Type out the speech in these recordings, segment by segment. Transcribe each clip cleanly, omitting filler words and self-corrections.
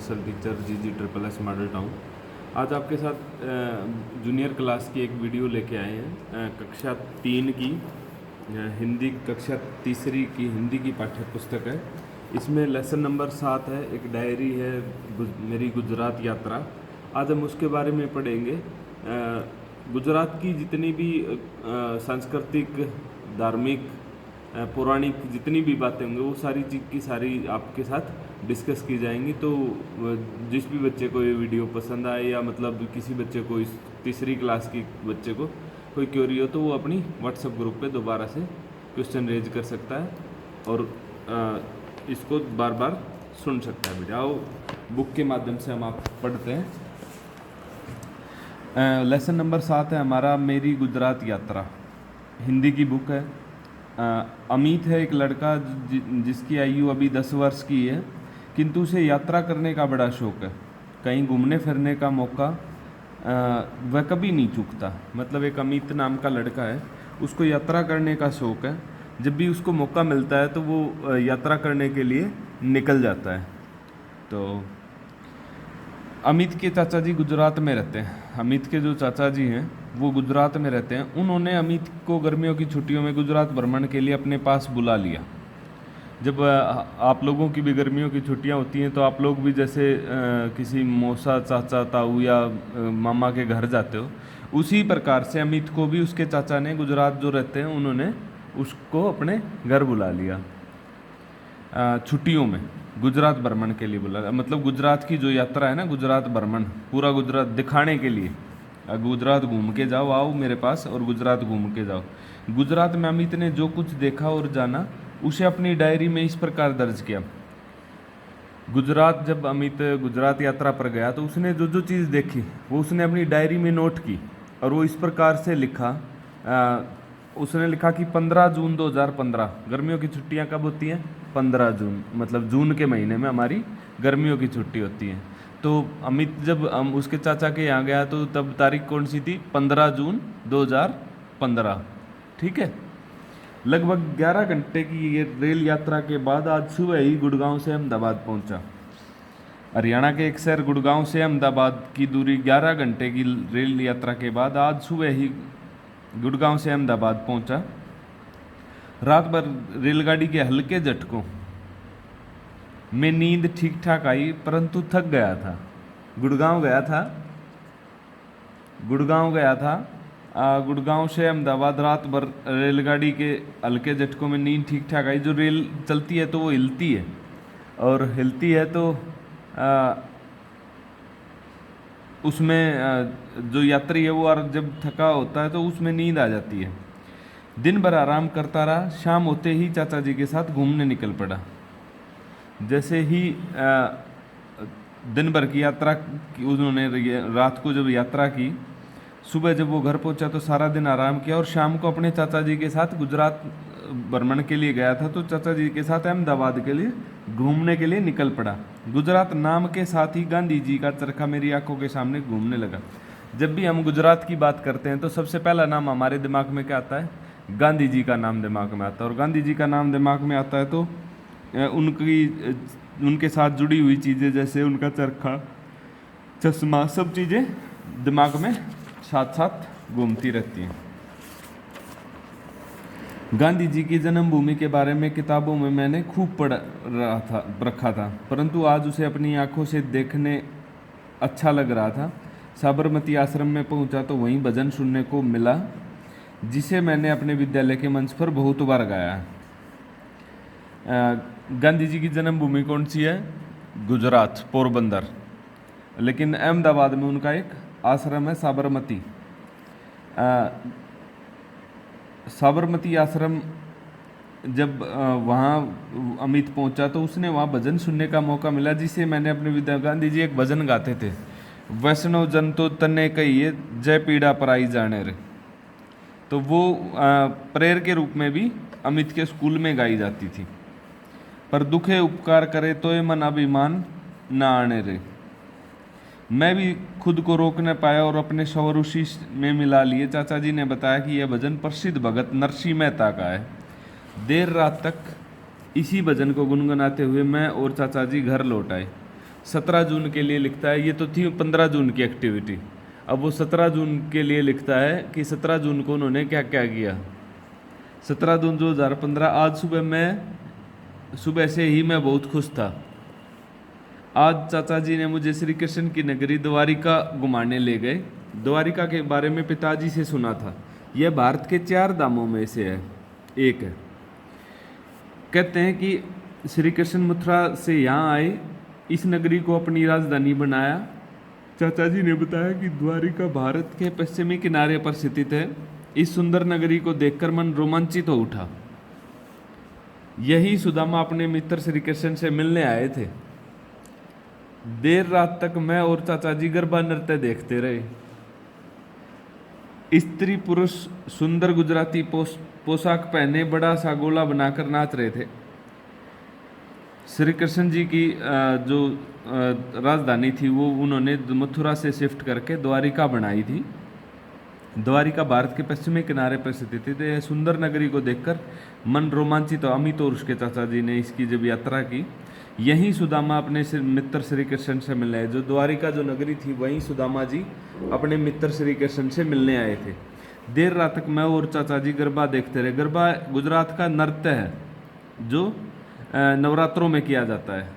Universal teacher GG SSS model town. आज आपके साथ जूनियर क्लास की एक वीडियो लेके आए हैं। कक्षा 3 की हिंदी, कक्षा तीसरी की हिंदी की पाठ्य पुस्तक है। इसमें लेसन नंबर 7 है, एक डायरी है मेरी गुजरात यात्रा। आज हम उसके बारे में पढ़ेंगे। गुजरात की जितनी भी सांस्कृतिक, धार्मिक, पौराणिक जितनी भी बातें होंगी वो सारी चीज़ की सारी आपके साथ डिस्कस की जाएंगी। तो जिस भी बच्चे को ये वीडियो पसंद आए या मतलब किसी बच्चे को, इस तीसरी क्लास की बच्चे को कोई क्वेरी हो तो वो अपनी व्हाट्सएप ग्रुप पे दोबारा से क्वेश्चन रेज कर सकता है और इसको बार बार सुन सकता है। वीडियो आओ बुक के माध्यम से हम आप पढ़ते हैं। लेसन नंबर 7 है हमारा, मेरी गुजरात यात्रा। हिंदी की बुक है। अमित है एक लड़का जिसकी आयु अभी 10 वर्ष की है, किंतु उसे यात्रा करने का बड़ा शौक है। कहीं घूमने फिरने का मौका वह कभी नहीं चूकता। मतलब एक अमित नाम का लड़का है, उसको यात्रा करने का शौक है। जब भी उसको मौका मिलता है तो वो यात्रा करने के लिए निकल जाता है। तो अमित के चाचा जी गुजरात में रहते हैं। अमित के जो चाचा जी हैं वो गुजरात में रहते हैं। उन्होंने अमित को गर्मियों की छुट्टियों में गुजरात भ्रमण के लिए अपने पास बुला लिया। जब आप लोगों की भी गर्मियों की छुट्टियां होती हैं तो आप लोग भी जैसे किसी मौसा, चाचा, ताऊ या मामा के घर जाते हो, उसी प्रकार से अमित को भी उसके चाचा ने, गुजरात जो रहते हैं, उन्होंने उसको अपने घर बुला लिया। छुट्टियों में गुजरात भ्रमण के लिए बुला, मतलब गुजरात की जो यात्रा है ना, गुजरात भ्रमण, पूरा गुजरात दिखाने के लिए। गुजरात घूम के जाओ, आओ मेरे पास और गुजरात घूम के जाओ। गुजरात में अमित ने जो कुछ देखा और जाना उसे अपनी डायरी में इस प्रकार दर्ज किया। गुजरात, जब अमित गुजरात यात्रा पर गया तो उसने जो जो चीज़ देखी वो उसने अपनी डायरी में नोट की और वो इस प्रकार से लिखा। उसने लिखा कि 15 जून 2015, गर्मियों की छुट्टियां कब होती हैं? 15 जून, मतलब जून के महीने में हमारी गर्मियों की छुट्टी होती है। तो अमित जब उसके चाचा के यहाँ गया तो तब तारीख कौन सी थी? 15 जून 2015। ठीक है। लगभग 11 घंटे की ये रेल यात्रा के बाद आज सुबह ही गुड़गांव से अहमदाबाद पहुंचा। हरियाणा के एक शहर गुड़गांव से अहमदाबाद की दूरी 11 घंटे की रेल यात्रा के बाद आज सुबह ही गुड़गांव से अहमदाबाद पहुंचा। रात भर रेलगाड़ी के हल्के झटकों में नींद ठीक ठाक आई, परंतु थक गया था। गुड़गांव गया था। गुड़गांव से अहमदाबाद रात भर रेलगाड़ी के हल्के झटकों में नींद ठीक ठाक आई। जो रेल चलती है तो वो हिलती है, और हिलती है तो उसमें जो यात्री है वो जब थका होता है तो उसमें नींद आ जाती है। दिन भर आराम करता रहा। शाम होते ही चाचा जी के साथ घूमने निकल पड़ा। जैसे ही दिन भर की यात्रा की, उन्होंने रात को जब यात्रा की, सुबह जब वो घर पहुंचा तो सारा दिन आराम किया और शाम को अपने चाचा जी के साथ गुजरात भ्रमण के लिए गया था तो चाचा जी के साथ अहमदाबाद के लिए घूमने के लिए निकल पड़ा। गुजरात नाम के साथ ही गांधी जी का चरखा मेरी आंखों के सामने घूमने लगा। जब भी हम गुजरात की बात करते हैं तो सबसे पहला नाम हमारे दिमाग में क्या आता है? गांधी जी का नाम दिमाग में आता है। और गांधी जी का नाम दिमाग में आता है तो उनके साथ जुड़ी हुई चीज़ें, जैसे उनका चरखा, चश्मा, सब चीज़ें दिमाग में साथ साथ घूमती रहती हैं। गांधी जी की जन्मभूमि के बारे में किताबों में मैंने खूब रखा था, परंतु आज उसे अपनी आंखों से देखने अच्छा लग रहा था। साबरमती आश्रम में पहुंचा तो वहीं भजन सुनने को मिला, जिसे मैंने अपने विद्यालय के मंच पर बहुत बार गाया है। गांधी जी की जन्मभूमि कौन सी है? गुजरात, पोरबंदर। लेकिन अहमदाबाद में उनका एक आश्रम है, साबरमती। साबरमती आश्रम जब वहाँ अमित पहुँचा तो उसने वहाँ भजन सुनने का मौका मिला, जिसे मैंने अपने विद्या। गांधी जी एक भजन गाते थे, वैष्णव जन तो तने कहिए, जय पीड़ा पराई जाने रे। तो वो प्रेयर के रूप में भी अमित के स्कूल में गाई जाती थी। पर दुखे उपकार करे तो ये मन अभिमान ना आने रे। मैं भी खुद को रोक न पाया और अपने शौर उसी में मिला लिए। चाचा जी ने बताया कि यह भजन प्रसिद्ध भगत नरसिंह मेहता का है। देर रात तक इसी भजन को गुनगुनाते हुए मैं और चाचा जी घर लौट आए। 17 जून के लिए लिखता है, ये तो थी 15 जून की एक्टिविटी, अब वो 17 जून के लिए लिखता है कि 17 जून को उन्होंने क्या क्या किया। 17 जून 2015, आज सुबह से ही मैं बहुत खुश था। आज चाचा जी ने मुझे श्री कृष्ण की नगरी द्वारिका घुमाने ले गए। द्वारिका के बारे में पिताजी से सुना था, यह भारत के 4 धामों में से है, एक है। कहते हैं कि श्री कृष्ण मथुरा से यहाँ आए, इस नगरी को अपनी राजधानी बनाया। चाचा जी ने बताया कि द्वारिका भारत के पश्चिमी किनारे पर स्थित है। इस सुंदर नगरी को देखकर मन रोमांचित हो उठा। यही सुदामा अपने मित्र श्री कृष्ण से मिलने आए थे। देर रात तक मैं और चाचा जी गरबा नृत्य देखते रहे। स्त्री पुरुष सुंदर गुजराती पोशाक पहने बड़ा सा गोला बनाकर नाच रहे थे। श्री कृष्ण जी की जो राजधानी थी वो उन्होंने मथुरा से शिफ्ट करके द्वारिका बनाई थी। द्वारिका भारत के पश्चिमी किनारे पर स्थित थी। तो यह सुंदर नगरी को देखकर मन रोमांचित हो। अमित और उसके चाचा जी ने इसकी जब यात्रा की, यहीं सुदामा अपने मित्र श्री कृष्ण से मिलने आए। जो द्वारिका जो नगरी थी वहीं सुदामा जी अपने मित्र श्री कृष्ण से मिलने आए थे। देर रात तक मैं और चाचा जी गरबा देखते रहे। गरबा गुजरात का नृत्य है जो नवरात्रों में किया जाता है।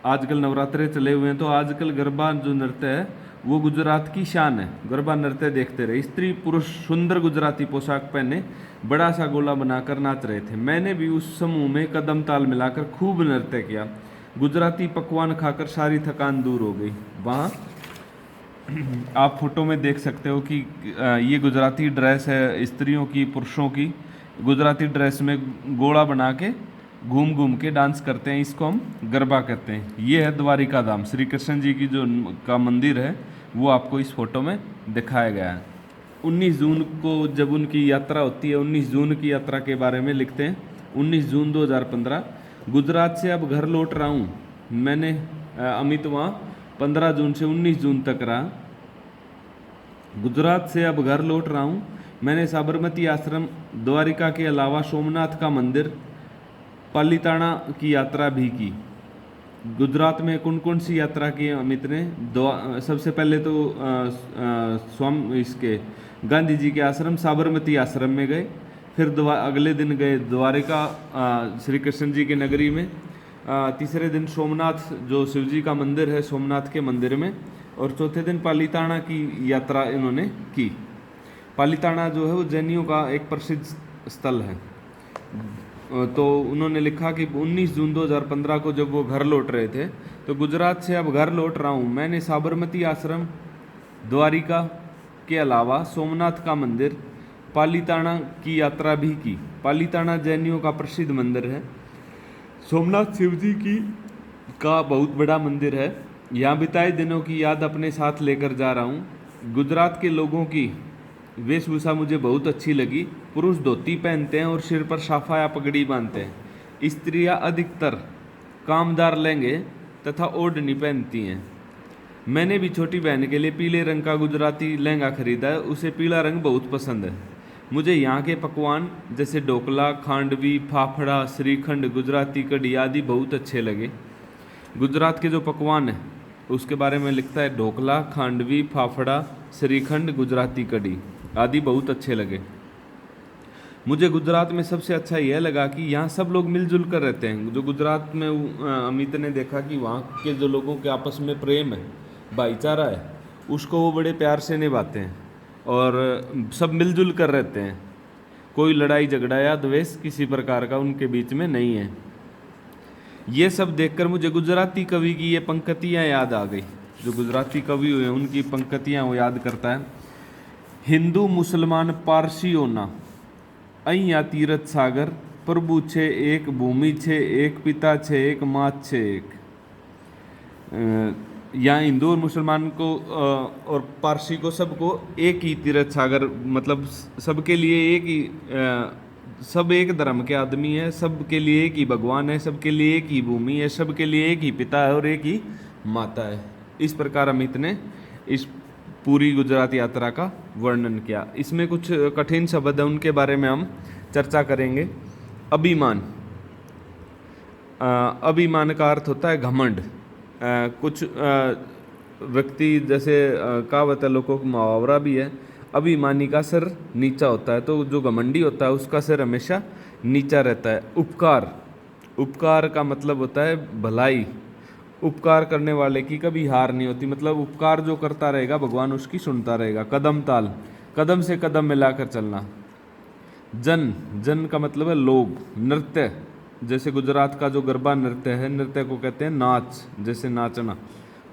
आजकल नवरात्रे चले हुए हैं तो आजकल गरबा जो नृत्य है वो गुजरात की शान है। गरबा नृत्य देखते रहे। स्त्री पुरुष सुंदर गुजराती पोशाक पहने बड़ा सा गोला बनाकर नाच रहे थे। मैंने भी उस समूह में कदम ताल मिलाकर खूब नृत्य किया। गुजराती पकवान खाकर सारी थकान दूर हो गई। वहाँ आप फोटो में देख सकते हो कि ये गुजराती ड्रेस है स्त्रियों की, पुरुषों की। गुजराती ड्रेस में गोला बना के घूम घूम के डांस करते हैं, इसको हम गरबा कहते हैं। ये है द्वारिका धाम। श्री कृष्ण जी की जो का मंदिर है वो आपको इस फोटो में दिखाया गया है। 19 जून को जब उनकी यात्रा होती है, 19 जून की यात्रा के बारे में लिखते हैं। 19 जून 2015, गुजरात से अब घर लौट रहा हूँ। मैंने अमित वहाँ 15 जून से 19 जून तक रहा। गुजरात से अब घर लौट रहा हूँ। मैंने साबरमती आश्रम, द्वारिका के अलावा सोमनाथ का मंदिर, पालीताना की यात्रा भी की। गुजरात में कौन कौन सी यात्रा की अमित ने? सबसे पहले तो इसके गांधी जी के आश्रम साबरमती आश्रम में गए। फिर अगले दिन गए द्वारिका श्री कृष्ण जी की नगरी में। तीसरे दिन सोमनाथ जो शिव जी का मंदिर है, सोमनाथ के मंदिर में। और चौथे दिन पालीताना की यात्रा इन्होंने की। पालीताना जो है वो जैनियों का एक प्रसिद्ध स्थल है। तो उन्होंने लिखा कि 19 जून 2015 को जब वो घर लौट रहे थे तो गुजरात से अब घर लौट रहा हूँ। मैंने साबरमती आश्रम, द्वारिका के अलावा सोमनाथ का मंदिर, पालीताना की यात्रा भी की। पालीताना जैनियों का प्रसिद्ध मंदिर है। सोमनाथ शिव जी की का बहुत बड़ा मंदिर है। यहाँ बिताए दिनों की याद अपने साथ लेकर जा रहा हूँ। गुजरात के लोगों की वेशभूषा मुझे बहुत अच्छी लगी। पुरुष धोती पहनते हैं और सिर पर साफा या पगड़ी बांधते हैं। स्त्रियाँ अधिकतर कामदार लहंगे तथा ओढ़नी पहनती हैं। मैंने भी छोटी बहन के लिए पीले रंग का गुजराती लहंगा खरीदा है। उसे पीला रंग बहुत पसंद है। मुझे यहाँ के पकवान जैसे ढोकला, खांडवी, फाफड़ा, श्रीखंड, गुजराती कढ़ी आदि बहुत अच्छे लगे। गुजरात के जो पकवान है उसके बारे में लिखता है, ढोकला, खांडवी, फाफड़ा, श्रीखंड, गुजराती कढ़ी आदि बहुत अच्छे लगे। मुझे गुजरात में सबसे अच्छा यह लगा कि यहाँ सब लोग मिलजुल कर रहते हैं। जो गुजरात में अमित ने देखा कि वहाँ के जो लोगों के आपस में प्रेम है, भाईचारा है, उसको वो बड़े प्यार से निभाते हैं और सब मिलजुल कर रहते हैं। कोई लड़ाई झगड़ा या द्वेष किसी प्रकार का उनके बीच में नहीं है। ये सब देखकर मुझे गुजराती कवि की ये पंक्तियाँ याद आ गई। जो गुजराती कवि हुए उनकी पंक्तियाँ वो याद करता है। हिंदू मुसलमान पारसीओना અહીંયા तीरथ सागर, प्रभु छे एक, भूमि छे एक, पिता छे एक, मात छे एक। यहाँ हिंदू और मुसलमान को और पारसी को सबको एक ही तीरथ सागर, मतलब सबके लिए एक ही, सब एक धर्म के आदमी है, सबके लिए एक ही भगवान है, सबके लिए एक ही भूमि है, सबके लिए एक ही पिता है और एक ही माता है। इस प्रकार अमित ने इस पूरी गुजरात यात्रा का वर्णन किया। इसमें कुछ कठिन शब्द है, उनके बारे में हम चर्चा करेंगे। अभिमान, अभिमान का अर्थ होता है घमंड। कुछ व्यक्ति जैसे कहावत है, लोगों को मुहावरा भी है, अभिमानी का सिर नीचा होता है, तो जो घमंडी होता है उसका सिर हमेशा नीचा रहता है। उपकार, उपकार का मतलब होता है भलाई। उपकार करने वाले की कभी हार नहीं होती, मतलब उपकार जो करता रहेगा भगवान उसकी सुनता रहेगा। कदम ताल, कदम से कदम मिलाकर चलना। जन, जन का मतलब है लोग। नृत्य, जैसे गुजरात का जो गरबा नृत्य है, नृत्य को कहते हैं नाच, जैसे नाचना।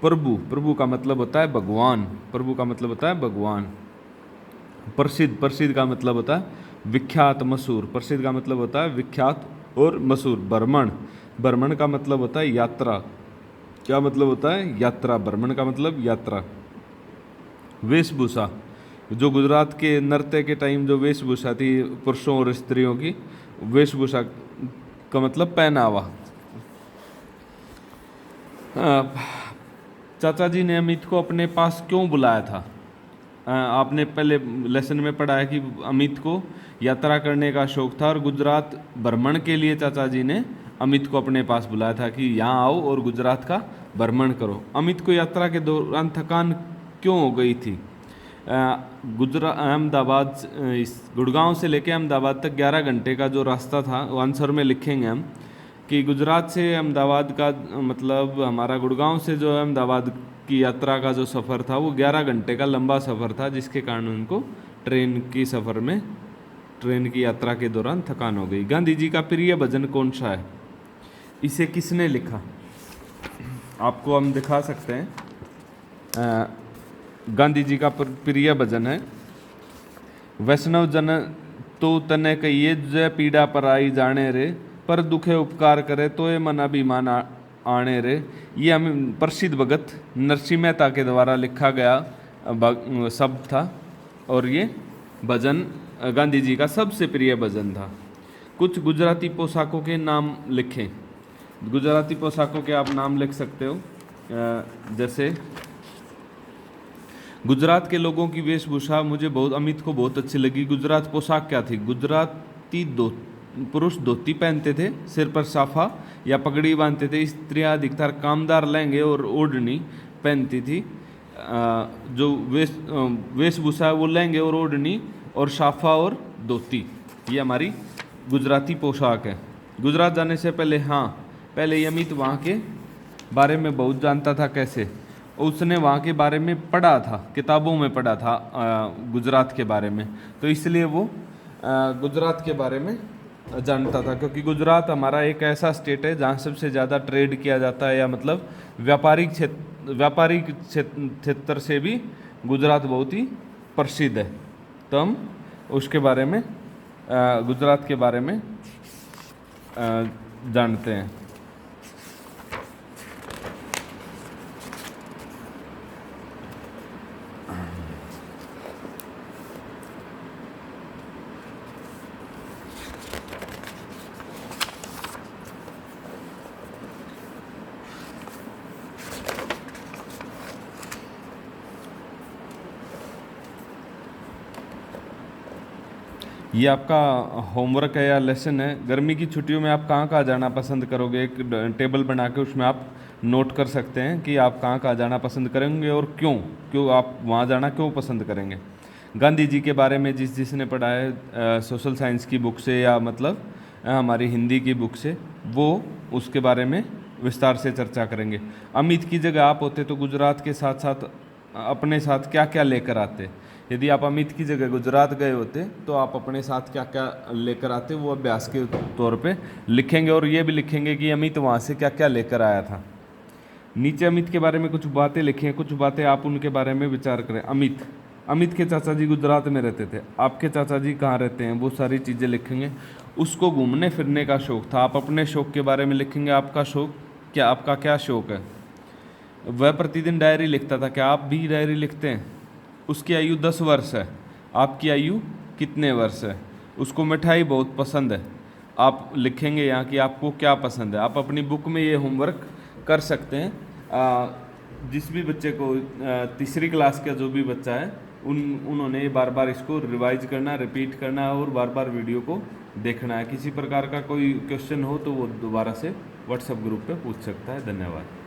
प्रभु, प्रभु का मतलब होता है भगवान, प्रभु का मतलब होता है भगवान। प्रसिद्ध, प्रसिद्ध का मतलब होता है विख्यात, मशहूर। प्रसिद्ध का मतलब होता है विख्यात और मशहूर। भ्रमण, भ्रमण का मतलब होता है यात्रा। क्या मतलब होता है? यात्रा। भ्रमण का मतलब यात्रा। वेशभूषा, जो गुजरात के नृत्य के टाइम जो वेशभूषा थी पुरुषों और स्त्रियों की, वेशभूषा का मतलब पहनावा। चाचा जी ने अमित को अपने पास क्यों बुलाया था? आपने पहले लेसन में पढ़ा है कि अमित को यात्रा करने का शौक था और गुजरात भ्रमण के लिए चाचा जी ने अमित को अपने पास बुलाया था कि यहाँ आओ और गुजरात का भ्रमण करो। अमित को यात्रा के दौरान थकान क्यों हो गई थी? अहमदाबाद, गुड़गांव से लेकर अहमदाबाद तक 11 घंटे का जो रास्ता था, वो आंसर में लिखेंगे हम कि गुजरात से अहमदाबाद का मतलब हमारा गुड़गांव से जो अहमदाबाद की यात्रा का जो सफ़र था वो 11 घंटे का लंबा सफ़र था, जिसके कारण उनको ट्रेन की सफ़र में, ट्रेन की यात्रा के दौरान थकान हो गई। गांधी जी का प्रिय भजन कौन सा है? इसे किसने लिखा? आपको हम दिखा सकते हैं। गांधी जी का प्रिय भजन है, वैष्णव जन तो तने कहिए जय पीड़ा पर आई जाने रे, पर दुखे उपकार करे तो ये मन अभिमान आने रे। ये हम प्रसिद्ध भगत नरसिंह मेहता के द्वारा लिखा गया शब्द था और ये भजन गांधी जी का सबसे प्रिय भजन था। कुछ गुजराती पोशाकों के नाम लिखें। गुजराती पोशाकों के आप नाम लिख सकते हो, जैसे गुजरात के लोगों की वेशभूषा मुझे बहुत, अमित को बहुत अच्छी लगी। गुजरात पोशाक क्या थी? गुजराती पुरुष धोती पहनते थे, सिर पर साफा या पगड़ी बांधते थे। स्त्रियां अधिकतर कामदार लहंगे और ओढ़नी पहनती थी। जो वेशभूषा है वो लहंगे और ओढ़नी और साफा और धोती, ये हमारी गुजराती पोशाक है। गुजरात जाने से पहले, हाँ, पहले अमित वहाँ के बारे में बहुत जानता था। कैसे? उसने वहाँ के बारे में पढ़ा था, किताबों में पढ़ा था गुजरात के बारे में, तो इसलिए वो गुजरात के बारे में जानता था। क्योंकि गुजरात हमारा एक ऐसा स्टेट है जहाँ सबसे ज़्यादा ट्रेड किया जाता है, या मतलब व्यापारिक क्षेत्र से भी गुजरात बहुत ही प्रसिद्ध है। तो हम उसके बारे में, गुजरात के बारे में जानते हैं। ये आपका होमवर्क है या लेसन है। गर्मी की छुट्टियों में आप कहाँ कहाँ जाना पसंद करोगे? एक टेबल बना के उसमें आप नोट कर सकते हैं कि आप कहाँ कहाँ जाना पसंद करेंगे और क्यों, आप वहाँ जाना क्यों पसंद करेंगे। गांधी जी के बारे में जिसने पढ़ा है सोशल साइंस की बुक से या मतलब हमारी हिंदी की बुक से, वो उसके बारे में विस्तार से चर्चा करेंगे। अमित की जगह आप होते तो गुजरात के साथ साथ अपने साथ क्या क्या लेकर आते? यदि आप अमित की जगह गुजरात गए होते तो आप अपने साथ क्या क्या लेकर आते, वो अभ्यास के तौर पे लिखेंगे। और ये भी लिखेंगे कि अमित वहाँ से क्या क्या लेकर आया था। नीचे अमित के बारे में कुछ बातें लिखी हैं, कुछ बातें आप उनके बारे में विचार करें। अमित के चाचा जी गुजरात में रहते थे। आपके चाचा जी कहाँ रहते हैं, वो सारी चीज़ें लिखेंगे। उसको घूमने फिरने का शौक था। आप अपने शौक के बारे में लिखेंगे। आपका शौक क्या, आपका क्या शौक है? वह प्रतिदिन डायरी लिखता था। क्या आप भी डायरी लिखते हैं? उसकी आयु 10 वर्ष है। आपकी आयु कितने वर्ष है? उसको मिठाई बहुत पसंद है। आप लिखेंगे यहाँ कि आपको क्या पसंद है। आप अपनी बुक में ये होमवर्क कर सकते हैं। जिस भी बच्चे को तीसरी क्लास का जो भी बच्चा है उन्होंने बार बार इसको रिवाइज करना, रिपीट करना है और बार बार वीडियो को देखना है। किसी प्रकार का कोई क्वेश्चन हो तो वो दोबारा से व्हाट्सएप ग्रुप पे पूछ सकता है। धन्यवाद।